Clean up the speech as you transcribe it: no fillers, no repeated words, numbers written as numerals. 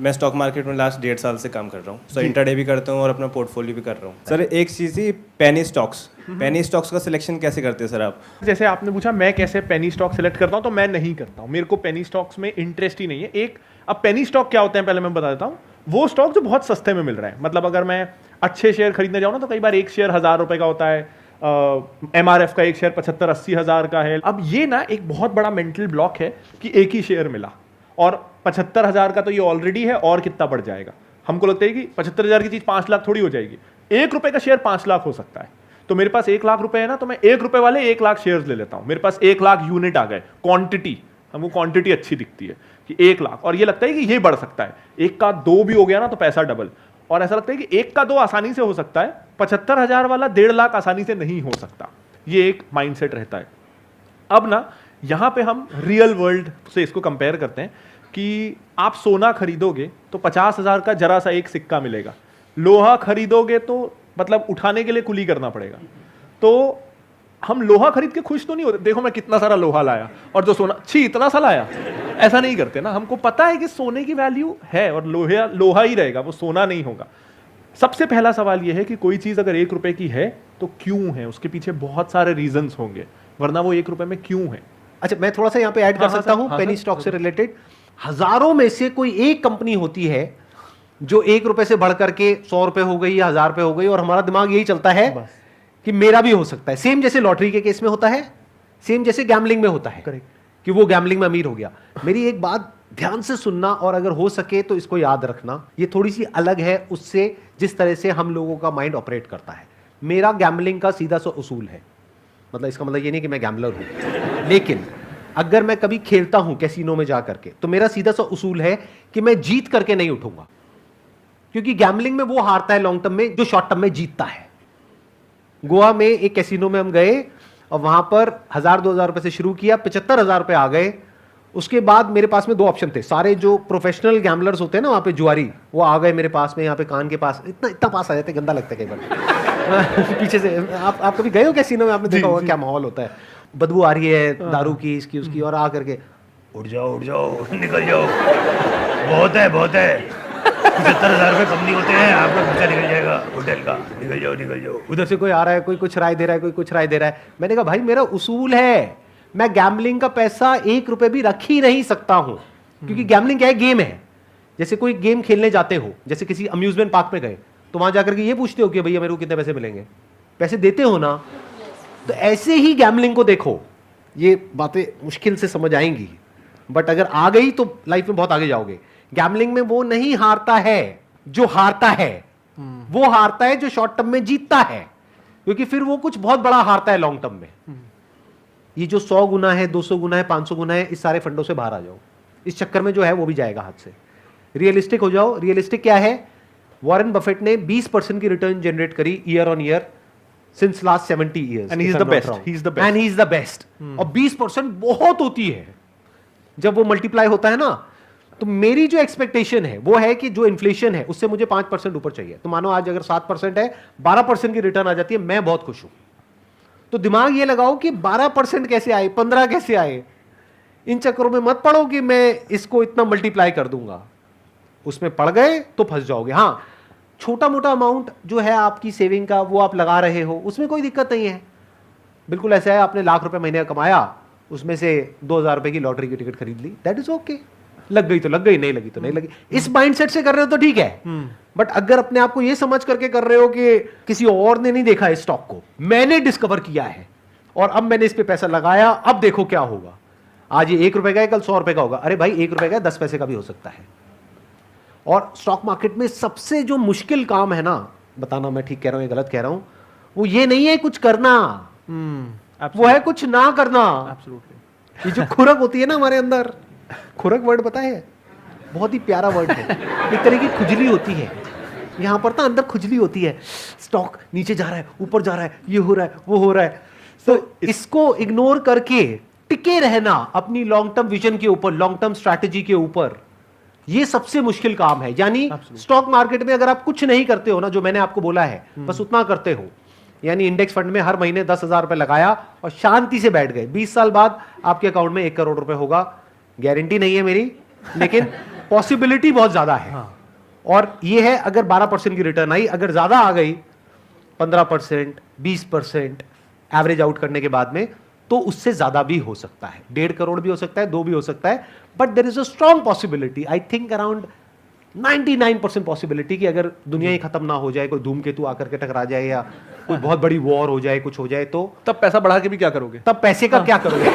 मैं stock market में last 1.5 साल से काम कर रहा हूँ। सो इंट्राडे भी करता हूँ और अपना पोर्टफोलियो भी कर रहा हूँ। सर एक चीज़ थी पेनी स्टॉक्स का सिलेक्शन कैसे करते हैं सर आप? जैसे आपने पूछा मैं कैसे पेनी स्टॉक सेलेक्ट करता हूँ, तो मैं नहीं करता हूँ। मेरे को पेनी स्टॉक्स में इंटरेस्ट ही नहीं है। अब पेनी स्टॉक क्या होते हैं पहले मैं बता देता हूँ। वो स्टॉक जो बहुत सस्ते में मिल रहा है, मतलब अगर मैं अच्छे शेयर खरीदने जाऊँ ना तो कई बार एक शेयर 1000 रुपए का होता है। MRF का एक शेयर 75-80 हज़ार का है। अब ये ना एक बहुत बड़ा मेंटल ब्लॉक है कि एक ही शेयर मिला और 75,000 का तो ये ऑलरेडी है और कितना बढ़ जाएगा। हमको लगता है कि 75,000 की चीज 5 लाख थोड़ी हो जाएगी। 1 रुपए का शेयर 5 लाख हो सकता है। तो मेरे पास 1 लाख रुपए है ना, तो मैं 1 रुपए वाले 1 लाख शेयर्स ले लेता हूं। मेरे पास 1 लाख यूनिट आ गए। क्वांटिटी, हमको क्वांटिटी अच्छी दिखती है कि 1 लाख, और ये लगता है कि ये बढ़ सकता है। 1 का 2 भी हो गया ना तो पैसा डबल। और ऐसा लगता है कि 1 का 2 आसानी से हो सकता है, 75,000 वाला 1.5 लाख आसानी से नहीं हो सकता। ये एक माइंडसेट रहता है। अब ना यहां पे हम रियल वर्ल्ड से इसको कंपेयर करते हैं कि आप सोना खरीदोगे तो 50,000 का जरा सा एक सिक्का मिलेगा। लोहा खरीदोगे तो मतलब उठाने के लिए कुली करना पड़ेगा। तो हम लोहा खरीद के खुश तो नहीं होते, देखो मैं कितना सारा लोहा लाया, और जो सोना छी इतना सा लाया, ऐसा नहीं करते ना। हमको पता है कि सोने की वैल्यू है और लोहा ही रहेगा, वो सोना नहीं होगा। सबसे पहला सवाल यह है कि कोई चीज अगर 1 रुपए की है तो क्यों है? उसके पीछे बहुत सारे रीजंस होंगे, वरना वो 1 रुपए में क्यों है। अच्छा, मैं थोड़ा सा यहाँ पे ऐड कर सकता हूँ पेनी स्टॉक से रिलेटेड। हजारों में से कोई एक कंपनी होती है जो 1 रुपए से बढ़कर के 100 रुपए हो गई या 1000 रुपए हो गई, और हमारा दिमाग यही चलता है कि मेरा भी हो सकता है। सेम जैसे लॉटरी के केस में होता है, सेम जैसे गैम्बलिंग में होता है कि वो गैम्बलिंग में अमीर हो गया। मेरी एक बात ध्यान से सुनना, और अगर हो सके तो इसको याद रखना। ये थोड़ी सी अलग है उससे जिस तरह से हम लोगों का माइंड ऑपरेट करता है। मेरा गैम्बलिंग का सीधा सा उसूल है, मतलब इसका मतलब ये नहीं कि मैं गैम्बलर हूं, लेकिन अगर मैं कभी खेलता हूं कैसीनो में जा करके, तो मेरा सीधा सा उसूल है कि मैं जीत करके नहीं उठूंगा। क्योंकि गैम्बलिंग में वो हारता है लॉन्ग टर्म में जो शॉर्ट टर्म में जीतता है। गोवा में एक कैसीनो में हम गए और वहां पर 1000-2000 रुपए से शुरू किया, 75,000 रुपए आ गए। उसके बाद मेरे पास में 2 ऑप्शन थे। सारे जो प्रोफेशनल गैम्बलर्स होते हैं ना वहां पे, जुआरी, वो आ गए मेरे पास में, यहाँ पे कान के पास, इतना पास आ जाते, गंदा लगता है कई बार। पीछे से आप कभी गए हो कैसीनो में? आपने देखा होगा क्या माहौल होता है, बदबू आ रही है दारू की, इसकी उसकी, और आ करके उठ जाओ निकल जाओ, बहुत है 75,000 रुपए कम नहीं होते हैं, आपका खर्चा निकल जाएगा होटल का, निकल जाओ। उधर से कोई आ रहा है, कोई कुछ राय दे रहा है, कोई कुछ राय दे रहा है। मैंने कहा भाई मेरा उसूल है, मैं गैम्बलिंग का पैसा 1 रुपए भी रख ही नहीं सकता हूं। क्योंकि गैम्बलिंग क्या है? गेम है। जैसे कोई गेम खेलने जाते हो, जैसे किसी अम्यूजमेंट पार्क में गए, तो वहां जाकर के ये पूछते हो कि भैया मेरे को कितने पैसे मिलेंगे, पैसे देते हो ना। तो ऐसे ही गैम्बलिंग को देखो। ये बातें मुश्किल से समझ आएंगी, बट अगर आ गई तो लाइफ में बहुत आगे जाओगे। गैम्बलिंग में वो नहीं हारता है जो हारता है, वो हारता है जो शॉर्ट टर्म में जीतता है, क्योंकि फिर वो कुछ बहुत बड़ा हारता है लॉन्ग टर्म में। ये जो 100 गुना है, 200 गुना है, 500 गुना है, इस सारे फंडों से बाहर आ जाओ। इस चक्कर में जो है वो भी जाएगा हाथ से। रियलिस्टिक हो जाओ। रियलिस्टिक क्या है? वॉरेन बफेट ने 20% की रिटर्न जनरेट करी year on year since last 70 years, and he is the best. And he is the best. और 20% बहुत होती है जब वो मल्टीप्लाई होता है ना। तो मेरी जो एक्सपेक्टेशन है वो है कि जो इन्फ्लेशन है उससे मुझे 5% ऊपर चाहिए। तो मानो आज अगर 7% है, 12% की रिटर्न आ जाती है, मैं बहुत खुश हूं। तो दिमाग ये लगाओ कि 12% कैसे आए, 15 कैसे आए। इन चक्करों में मत पड़ो कि मैं इसको इतना मल्टीप्लाई कर दूंगा। उसमें पड़ गए तो फंस जाओगे। हाँ, छोटा मोटा अमाउंट जो है आपकी सेविंग का, वो आप लगा रहे हो, उसमें कोई दिक्कत नहीं है। बिल्कुल ऐसा है, आपने लाख रुपए महीने का कमाया, उसमें से 2,000 रुपए की लॉटरी की टिकट खरीद ली, दैट इज ओके। लग गई तो लग गई, नहीं लगी तो नहीं लगी। इस माइंडसेट से कर रहे हो तो ठीक है। बट अगर अपने आप को यह समझ करके कर रहे हो कि किसी और ने नहीं देखा इस स्टॉक को, मैंने डिस्कवर किया है और अब मैंने इस पे पैसा लगाया, अब देखो क्या होगा, आज ये 1 रुपए का है, कल 100 रुपए का होगा। अरे भाई 1 रुपए का 10 पैसे का भी हो सकता है। और स्टॉक मार्केट में सबसे जो मुश्किल काम है ना, बताना मैं ठीक कह रहा हूं या गलत कह रहा हूं, वो ये नहीं है कुछ करना, वो है कुछ ना करना। ये जो खुरक होती है ना हमारे अंदर, खुरक वर्ड पता है, बहुत ही प्यारा वर्ड है। एक तरह की खुजली होती है यहां पर, तो अंदर खुजली होती है। स्टॉक नीचे जा रहा है, ऊपर जा रहा है, ये हो रहा है, वो हो रहा है। तो इसको इग्नोर करके टिके रहना अपनी लॉन्ग टर्म विजन के ऊपर, लॉन्ग टर्म स्ट्रैटेजी के ऊपर, ये सबसे मुश्किल काम है। यानी स्टॉक मार्केट में अगर आप कुछ नहीं करते हो ना, जो मैंने आपको बोला है, बस उतना करते हो, यानी इंडेक्स फंड में हर महीने 10,000 रुपए लगाया और शांति से बैठ गए, 20 साल बाद आपके अकाउंट में 1 करोड़ रुपए होगा। गारंटी नहीं है मेरी, लेकिन पॉसिबिलिटी बहुत ज्यादा है। और ये है अगर 12% की रिटर्न आई, अगर ज्यादा आ गई 15%, 20% एवरेज आउट करने के बाद में, तो उससे ज्यादा भी हो सकता है। 1.5 करोड़ भी हो सकता है, 2 भी हो सकता है, but there is a strong possibility, I think around 99% possibility कि अगर दुनिया ही खत्म ना हो जाए, कोई धूमकेतु आकर के टकरा जाए या कोई बहुत बड़ी वॉर हो जाए, कुछ हो जाए, तो तब पैसा बढ़ा के भी क्या करोगे? तब पैसे का क्या करोगे?